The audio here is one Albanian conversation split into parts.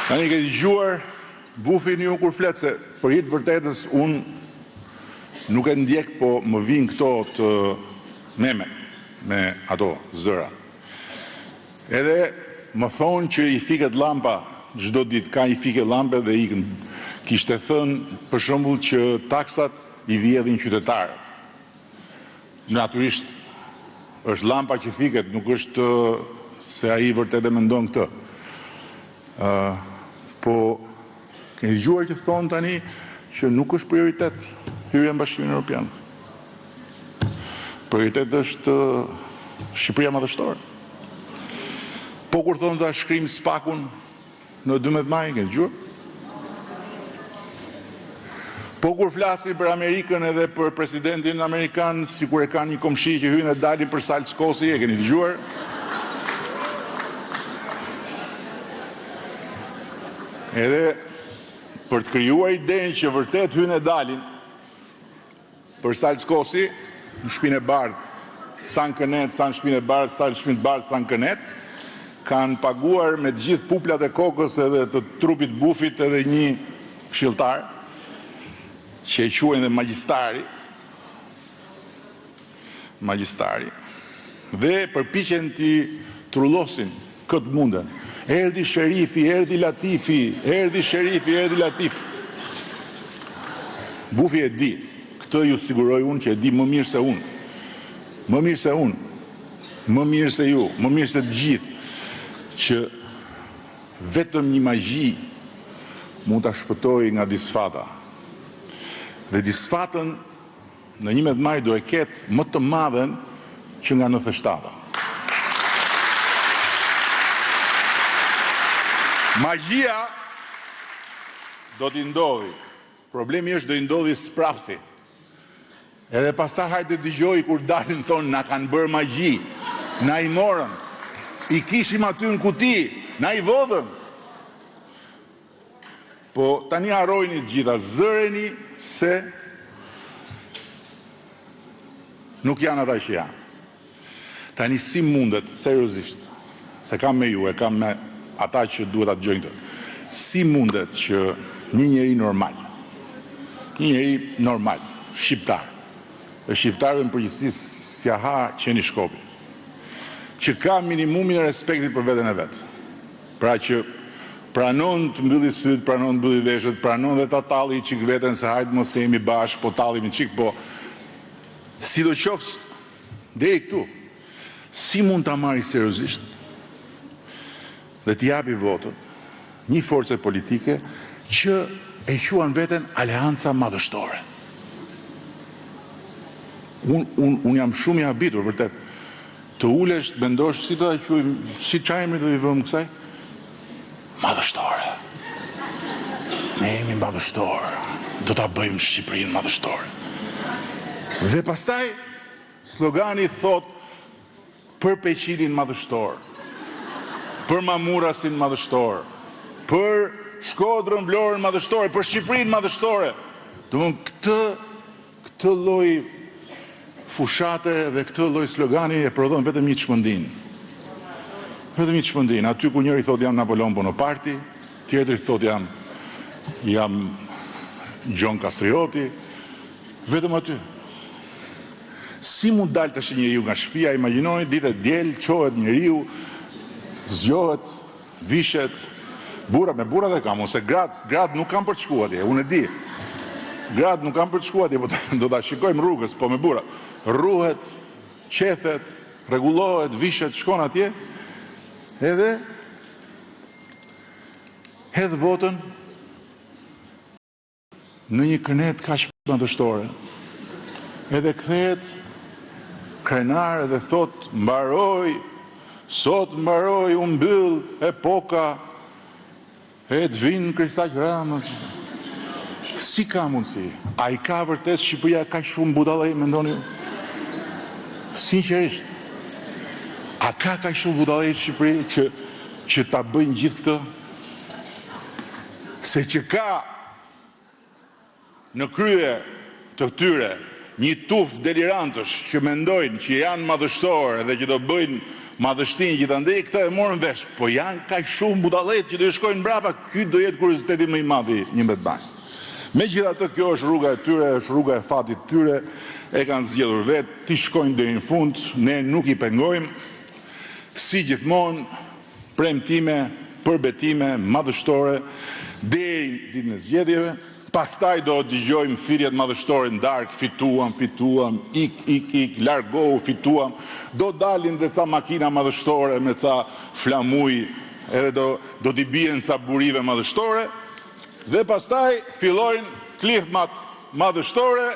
Tani ke dëgjuar bufin ju kur flet se për hir të vërtetës unë nuk e ndjek, po më vijnë këto të meme me ato zëra. Edhe më thonë që i fiket lampa çdo ditë, ka i fiket lampe dhe ikën. Kishte thënë për shembull që taksat i vjedhin qytetarët. Natyrisht është lampa që fiket, nuk është se ai vërtet e mendon këtë. Po keni dëgjuar që thonë tani që nuk është prioritet hyrja në Bashkimin Evropian. Prioritet është Shqipëria madhështore. Po kur thonë ta shkrim spakun në 12 maj, keni dëgjuar? Po kur flasin për Amerikën edhe për presidentin amerikan, sikur e kanë një komshi që hyn e dalin për salë Skosi, e keni dëgjuar? Edhe për të krijuar idenë që vërtet hyn e dalin për salë Skosi, në shtëpinë e bardhë, sa në Kënet, sa në shtëpinë e bardhë, sa në shtëpinë e bardhë, sa në Kënet, kanë paguar me të gjithë puplat e kokës edhe të trupit bufit edhe një këshilltar, që e quajnë dhe magjistari, dhe përpiqen t'i trullosin këtë munden. Erdhi sherifi, erdhi Latifi, erdhi sherifi, erdhi Latifi. Bufi e di, këtë ju siguroj unë që e di më mirë se unë. Më mirë se unë, më mirë se ju, më mirë se të gjithë, që vetëm një magji mund t'a shpëtoj nga disfata. Dhe disfatën në 11 maj do e ketë më të madhen që nga 97. Magjia do t'i ndodhi. Problemi është do i ndodhi sprafti. Edhe pastaj hajde dëgjoj kur dalin thonë na kanë bërë magji, na i morën, i kishim aty në kuti, na i vodhën. Po tani harrojni gjitha, zëreni se nuk janë ata që janë. Tani si mundet, seriozisht, se kam me ju, e kam me ata që duhet atë gjojnë të, si mundet që një njeri normal, shqiptar, dhe shqiptarëve në përgjithësi si aha qeni Shkopi, që ka minimumin e respektit për veten e vetë. Pra që pranon të mbylli syt, pranon të mbylli veshët, pranon dhe ta talli qik veten se hajtë mos jemi bashkë, po tallim qik, po sidoqoftë deri këtu, si mund ta marrë seriozisht dhe t'i japi votën një force politike që e quan veten Aleanca Madhështore. Unë jam shumë i habitur, vërtet, të ulesh, të mendosh, si do ta quajmë, si çajmë do i vëmë kësaj? Madhështore. Ne jemi madhështorë. Do ta bëjmë Shqipërinë madhështore. Dhe pastaj slogani thot për Peqilin madhështor, për Mamurasin madhështor, për Shkodrën Vlorën madhështore, për Shqipërinë madhështore. Domthonë këtë lloj fushate dhe këtë lloj slogani e prodhon vetëm një çmendin. Vetëm një çmendin. Aty ku njëri thot jam Napoleon Bonaparte, tjetri thot jam Gjon Kastrioti, vetëm aty. Si mund dalë tash njeriu nga shtëpia, imagjinoni ditë e diel, çohet njeriu, zgjohet, vishet, burra me burrat e kam, ose grad nuk kam për të shkuar atje, unë e di. Grad nuk kam për të shkuar atje, po do ta shikojmë rrugës, po me burra. Rruhet, qethet, rregullohet, vishet, shkon atje, edhe hedh votën në një Kënet kaq madhështore. Edhe kthehet krenar dhe thot sot mbaroi u mbyll epoka e Edvin Kristaq Ramës. Si ka mundësi? A i ka vërtet Shqipëria ka shumë budallëj, mendoni? Sinqerisht. A ka shumë budallëj Shqipëri që ta bëjnë gjithë këtë? Se që ka në krye të këtyre një tuf delirantësh që mendojnë që janë madhështorë dhe që do bëjnë madhështinë gjithandej, këta e morën vesh, po janë kaq shumë budallet që do të shkojnë mbrapa, ky do jetë kurioziteti më i madh i 11 maj. Megjithatë, kjo është rruga e tyre, është rruga e fatit të tyre, e kanë zgjedhur vetë, ti shkojnë deri në fund, ne nuk i pengojmë, si gjithmonë, premtime, përbetime, madhështore, deri ditën e zgjedhjeve. Pastaj do dëgjojmë thirrjet madhështore në darkë, fituam, ik, largohu, fituam. Do dalin dhe ca makina madhështore me ca flamuj, edhe do t'i bien ca burive madhështore, dhe pastaj fillojnë klithmat madhështore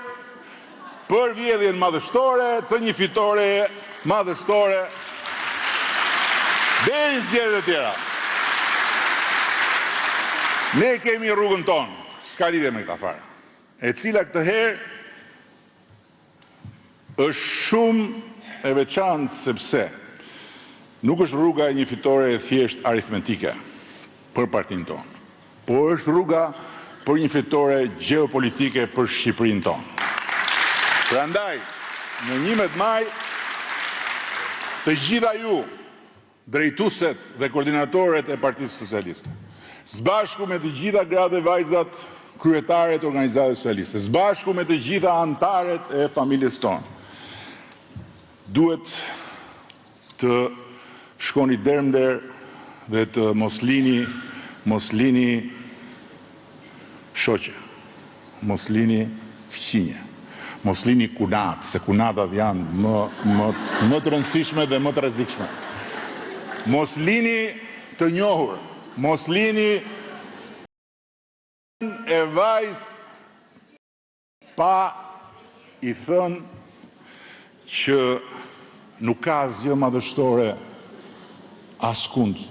për vjedhjen madhështore të një fitore madhështore deri në zgjedhjet e tjera. Ne kemi rrugën tonë, s'ka lidhje me këta fare, e cila këtë herë është shumë e veçantë sepse nuk është rruga e një fitore e thjesht aritmetike për partinë tonë, por është rruga për një fitore gjeopolitike për Shqipërinë tonë. Prandaj, në 11 maj, të gjitha ju, drejtuesit dhe koordinatorët e Partisë Socialiste, sbashku me të gjitha gratë dhe vajzat kryetaret e organizatës socialiste, sbashku me të gjitha anëtarët e familjes tonë, duhet të shkoni dermder dhe të mos lini shoqe, mos lini fqinje, mos lini kunat, se kunatat janë më të rëndësishme dhe më të rrezikshme. Mos lini të njohur, mos lini e vajz pa i thënë që nuk ka asgjë madhështore askund.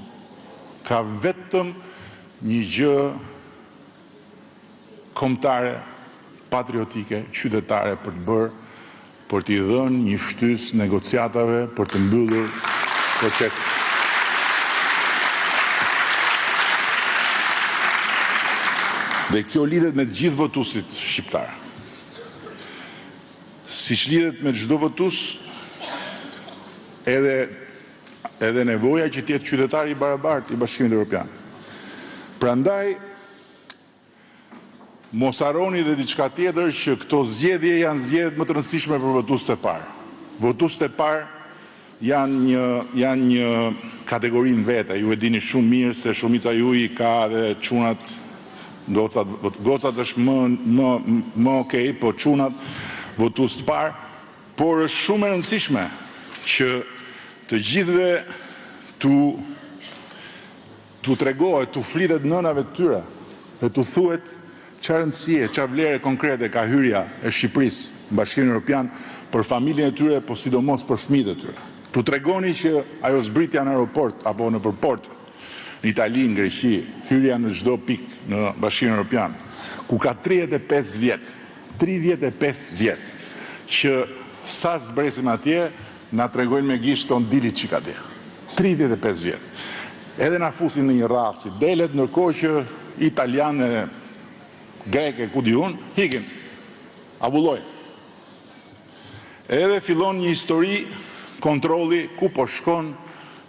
Ka vetëm një gjë kombëtare, patriotike, qytetare për të bërë, për t'i dhënë një shtys negociatave për të mbyllur procesin. Dhe kjo lidhet me të gjithë votuesit shqiptar. Siç lidhet me çdo votues, edhe nevoja që të jetë qytetar i barabartë i Bashkimit Evropian. Prandaj, mos harroni dhe diçka tjetër, që këto zgjedhje janë zgjedhjet më të rëndësishme për votuesit e parë. Votuesit e parë janë një kategori në vete. Ju e dini shumë mirë se shumica juaj ka edhe çunat. Gocat është më okej, po çunat votues të parë, por është shumë e rëndësishme që të gjithëve tu tregohet, tu flitet nënave të tyre dhe tu thuhet çfarë rëndësie, çfarë vlere konkrete ka hyrja e Shqipërisë në Bashkimin Evropian për familjen e tyre, po sidomos për fëmijët e tyre. Tu tregoni që ajo zbritja në aeroport apo në përport, në Itali, në Greqi, hyrja në çdo pikë në Bashkimin Evropian, ku ka 35 vjet që sa zbresim atje, na tregojnë me gisht ton dili që ka atje. 35 vjet. Edhe na fusin në një rrallë si delet, ndërkohë që italianë, greke, ku di unë, hikin, avullojnë. Edhe fillon një histori kontrolli, ku po shkon,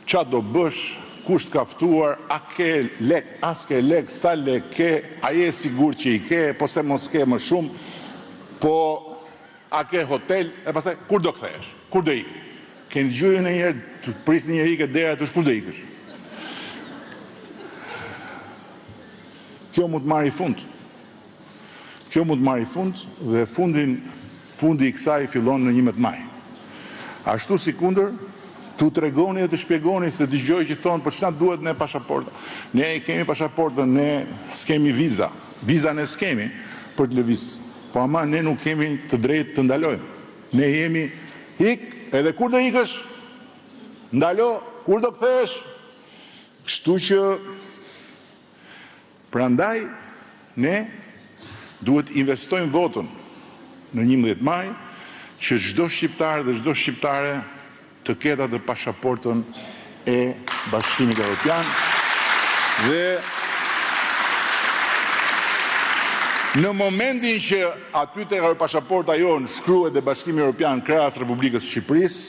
çfarë do bësh, kush s'ka ftuar, a ke lek, as ke lek, sa lek ke, a je sigur që i ke, po se mos ke më shumë, po a ke hotel, e pastaj kur do kthehesh, kur do ikë. Keni dëgjuar një herë të prisni një ikë dera të kur do ikësh. Kjo mund të marrë fund. Kjo mund të marrë fund dhe fundi i kësaj fillon në 11 maj. Ashtu sikundër, tu tregoni dhe të shpjegoni se dëgjoj që thonë për çfarë duhet ne pasaporta. Ne kemi pasaportën, ne s'kemi viza. Viza ne s'kemi për të lëviz. Po ama ne nuk kemi të drejtë të ndalojmë. Ne jemi edhe kur do ikësh, ndalo, kur do kthehesh. Kështu që prandaj ne duhet investojmë votën në 11 maj që çdo shqiptar dhe çdo shqiptare të ketë atë pasaportën e Bashkimit Evropian dhe në momentin që aty tek pasaporta jonë shkruhet dhe Bashkimi Evropian krahas Republikës së Shqipërisë,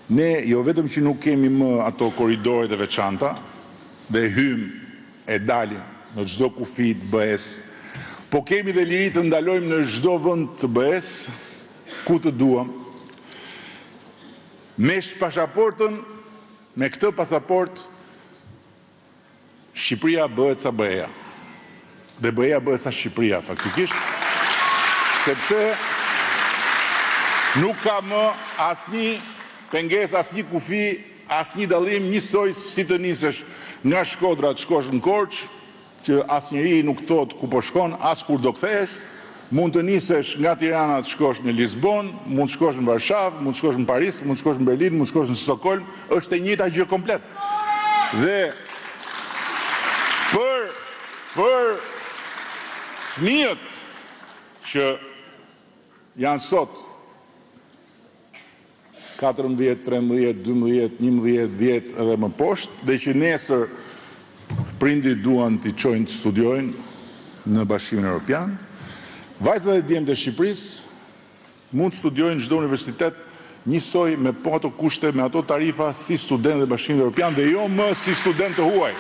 Ne jo vetëm që nuk kemi më ato korridoret e veçanta, dhe hym e dalim në çdo kufi të BE-s, po kemi dhe liri të ndalojmë në çdo vend të BE-s, ku të duam, me pasaportën, me këtë pasaport, Shqipëria bëhet sa BE-ja. Dhe BE-ja bëhet sa Shqipëria, faktikisht, sepse nuk ka më asnjë pengesë, asnjë kufi, asnjë dallim, njësoj si të nisesh nga Shkodra të shkosh në Korçë, që asnjëri nuk thot ku po shkon, as kur do kthehesh, mund të nisesh nga Tirana të shkosh në Lisbon, mund të shkosh në Varshavë, mund të shkosh në Paris, mund të shkosh në Berlin, mund të shkosh në Stockholm, është e njëjta gjë komplet. Dhe për fëmijët që janë sot 14, 13, 12, 11, 10 edhe më poshtë, dhe që nesër prindit duan t'i çojnë të studiojnë në Bashkimin Evropian, vajzat e djemtë e Shqipërisë mund të studiojnë çdo universitet njësoj me ato kushte, me ato tarifa si student dhe Bashkimit Evropian dhe jo më si student të huaj.